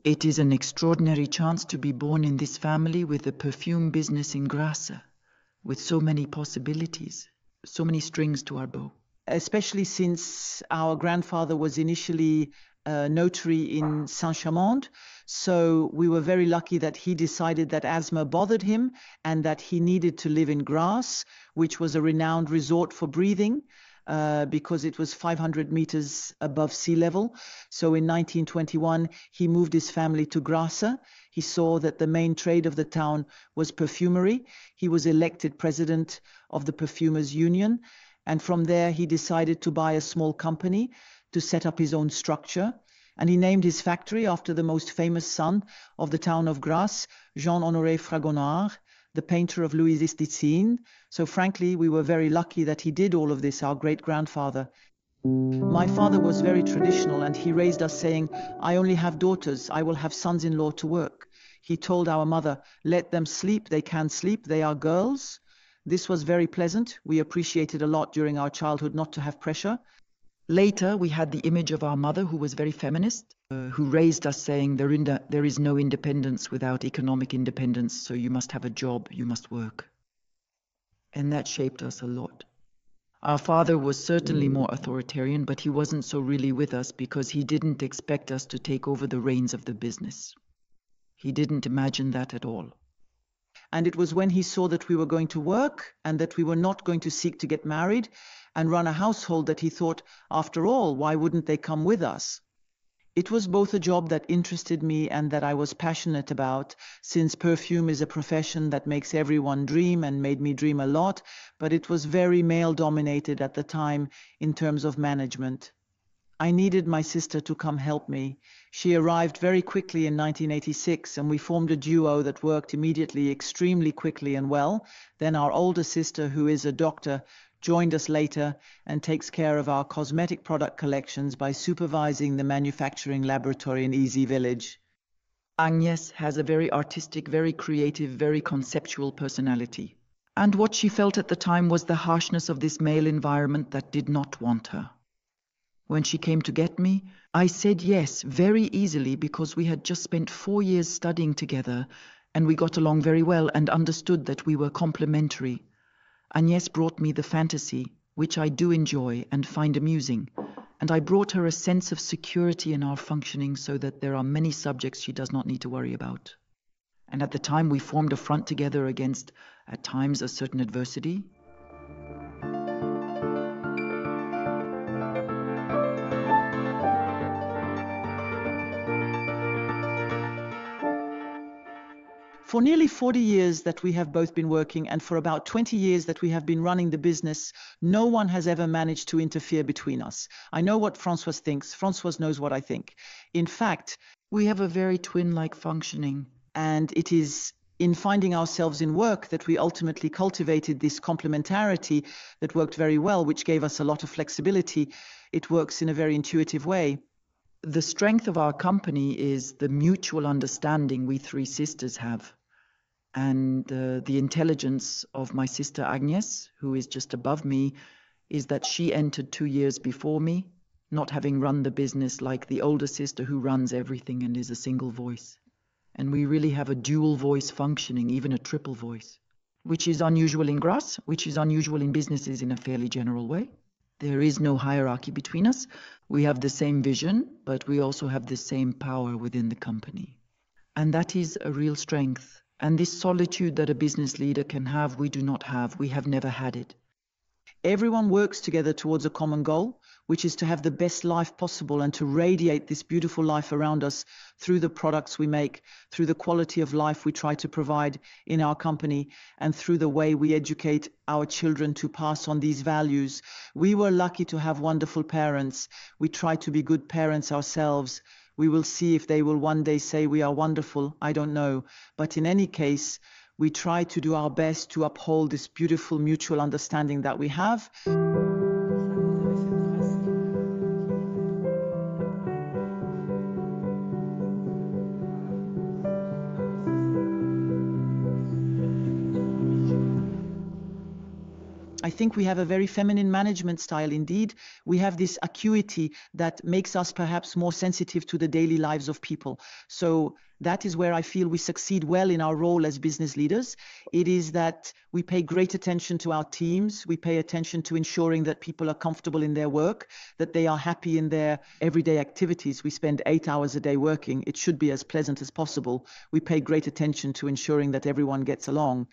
It is an extraordinary chance to be born in this family with a perfume business in Grasse, with so many possibilities, so many strings to our bow. Especially since our grandfather was initially a notary in Saint-Chamond. So we were very lucky that he decided that asthma bothered him and that he needed to live in Grasse, which was a renowned resort for breathing, because it was 500 meters above sea level. So in 1921, he moved his family to Grasse. He saw that the main trade of the town was perfumery. He was elected president of the Perfumers Union. And from there, he decided to buy a small company to set up his own structure. And he named his factory after the most famous son of the town of Grasse, Jean-Honoré Fragonard, the painter of Louis XVI. So frankly, we were very lucky that he did all of this, our great-grandfather. My father was very traditional, and he raised us saying, "I only have daughters, I will have sons-in-law to work." He told our mother, "Let them sleep, they can sleep, they are girls." This was very pleasant. We appreciated a lot during our childhood not to have pressure. Later, we had the image of our mother, who was very feminist, who raised us saying there is no independence without economic independence, so you must have a job, you must work. And that shaped us a lot. Our father was certainly more authoritarian, but he wasn't so really with us because he didn't expect us to take over the reins of the business. He didn't imagine that at all. And it was when he saw that we were going to work and that we were not going to seek to get married and run a household that he thought, after all, why wouldn't they come with us? It was both a job that interested me and that I was passionate about, since perfume is a profession that makes everyone dream and made me dream a lot, but it was very male-dominated at the time in terms of management. I needed my sister to come help me. She arrived very quickly in 1986, and we formed a duo that worked immediately, extremely quickly and well. Then our older sister, who is a doctor, joined us later and takes care of our cosmetic product collections by supervising the manufacturing laboratory in Easy Village. Agnès has a very artistic, very creative, very conceptual personality. And what she felt at the time was the harshness of this male environment that did not want her. When she came to get me, I said yes very easily because we had just spent 4 years studying together and we got along very well and understood that we were complementary. Agnès brought me the fantasy, which I do enjoy and find amusing, and I brought her a sense of security in our functioning so that there are many subjects she does not need to worry about. And at the time we formed a front together against, at times, a certain adversity. For nearly 40 years that we have both been working, and for about 20 years that we have been running the business, no one has ever managed to interfere between us. I know what Françoise thinks. Françoise knows what I think. In fact, we have a very twin-like functioning. And it is in finding ourselves in work that we ultimately cultivated this complementarity that worked very well, which gave us a lot of flexibility. It works in a very intuitive way. The strength of our company is the mutual understanding we three sisters have. And the intelligence of my sister Agnès, who is just above me, is that she entered 2 years before me, not having run the business like the older sister who runs everything and is a single voice. And we really have a dual voice functioning, even a triple voice, which is unusual in Grasse, which is unusual in businesses in a fairly general way. There is no hierarchy between us. We have the same vision, but we also have the same power within the company. And that is a real strength. And this solitude that a business leader can have, we do not have. We have never had it. Everyone works together towards a common goal, which is to have the best life possible and to radiate this beautiful life around us through the products we make, through the quality of life we try to provide in our company, and through the way we educate our children to pass on these values. We were lucky to have wonderful parents. We try to be good parents ourselves. We will see if they will one day say we are wonderful. I don't know. But in any case, we try to do our best to uphold this beautiful mutual understanding that we have. I think we have a very feminine management style indeed. We have this acuity that makes us perhaps more sensitive to the daily lives of people. So that is where I feel we succeed well in our role as business leaders. It is that we pay great attention to our teams. We pay attention to ensuring that people are comfortable in their work, that they are happy in their everyday activities. We spend 8 hours a day working. It should be as pleasant as possible. We pay great attention to ensuring that everyone gets along.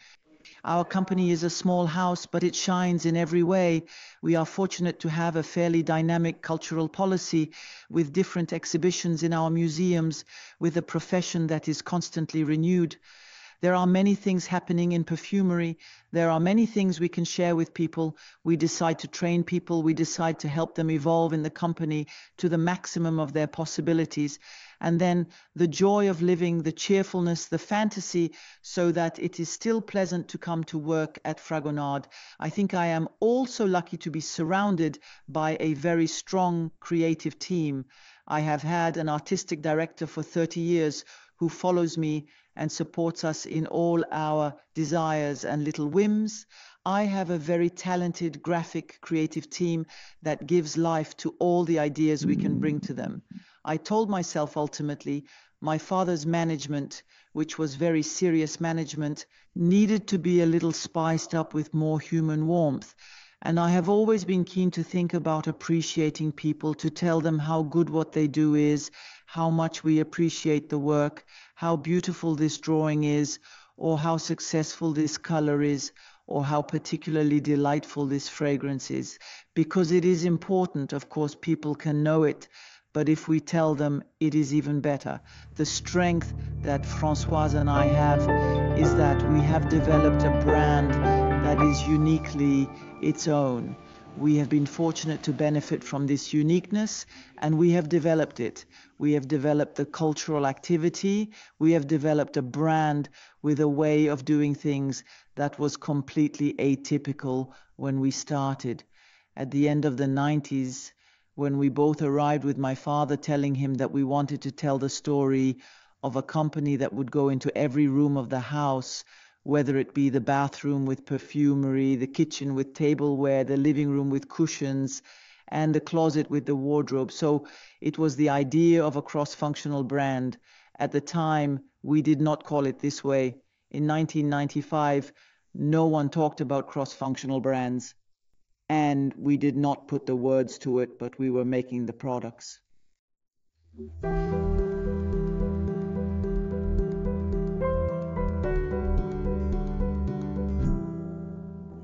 Our company is a small house, but it shines in every way. We are fortunate to have a fairly dynamic cultural policy with different exhibitions in our museums, with a profession that is constantly renewed. There are many things happening in perfumery. There are many things we can share with people. We decide to train people. We decide to help them evolve in the company to the maximum of their possibilities. And then the joy of living, the cheerfulness, the fantasy, so that it is still pleasant to come to work at Fragonard. I think I am also lucky to be surrounded by a very strong creative team. I have had an artistic director for 30 years who follows me and supports us in all our desires and little whims. I have a very talented graphic creative team that gives life to all the ideas we can bring to them. I told myself ultimately, my father's management, which was very serious management, needed to be a little spiced up with more human warmth. And I have always been keen to think about appreciating people, to tell them how good what they do is, how much we appreciate the work, how beautiful this drawing is, or how successful this color is, or how particularly delightful this fragrance is. Because it is important, of course, people can know it, but if we tell them, it is even better. The strength that Françoise and I have is that we have developed a brand that is uniquely its own. We have been fortunate to benefit from this uniqueness, and we have developed it. We have developed the cultural activity. We have developed a brand with a way of doing things that was completely atypical when we started. At the end of the 90s, when we both arrived with my father telling him that we wanted to tell the story of a company that would go into every room of the house, whether it be the bathroom with perfumery, the kitchen with tableware, the living room with cushions, and the closet with the wardrobe. So it was the idea of a cross-functional brand. At the time, we did not call it this way. In 1995, no one talked about cross-functional brands. And we did not put the words to it, but we were making the products.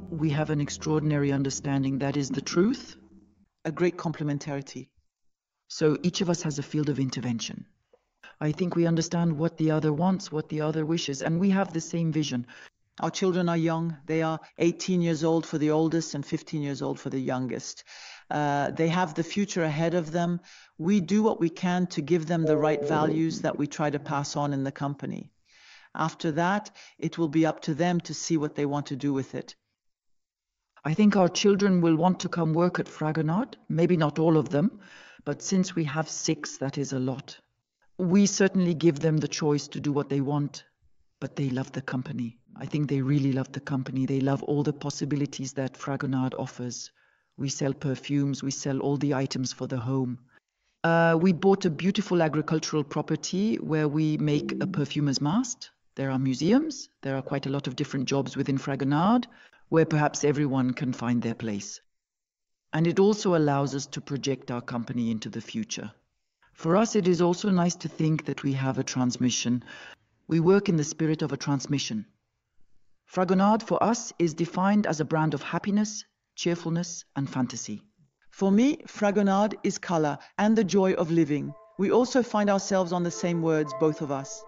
We have an extraordinary understanding. That is the truth. A great complementarity. So each of us has a field of intervention. I think we understand what the other wants, what the other wishes, and we have the same vision. Our children are young. They are 18 years old for the oldest and 15 years old for the youngest. They have the future ahead of them. We do what we can to give them the right values that we try to pass on in the company. After that, it will be up to them to see what they want to do with it. I think our children will want to come work at Fragonard. Maybe not all of them, but since we have 6, that is a lot. We certainly give them the choice to do what they want, but they love the company. I think they really love the company. They love all the possibilities that Fragonard offers. We sell perfumes, we sell all the items for the home. We bought a beautiful agricultural property where we make a perfumer's mast. There are museums, there are quite a lot of different jobs within Fragonard, where perhaps everyone can find their place. And it also allows us to project our company into the future. For us, it is also nice to think that we have a transmission. We work in the spirit of a transmission. Fragonard for us is defined as a brand of happiness, cheerfulness, and fantasy. For me, Fragonard is color and the joy of living. We also find ourselves on the same words, both of us.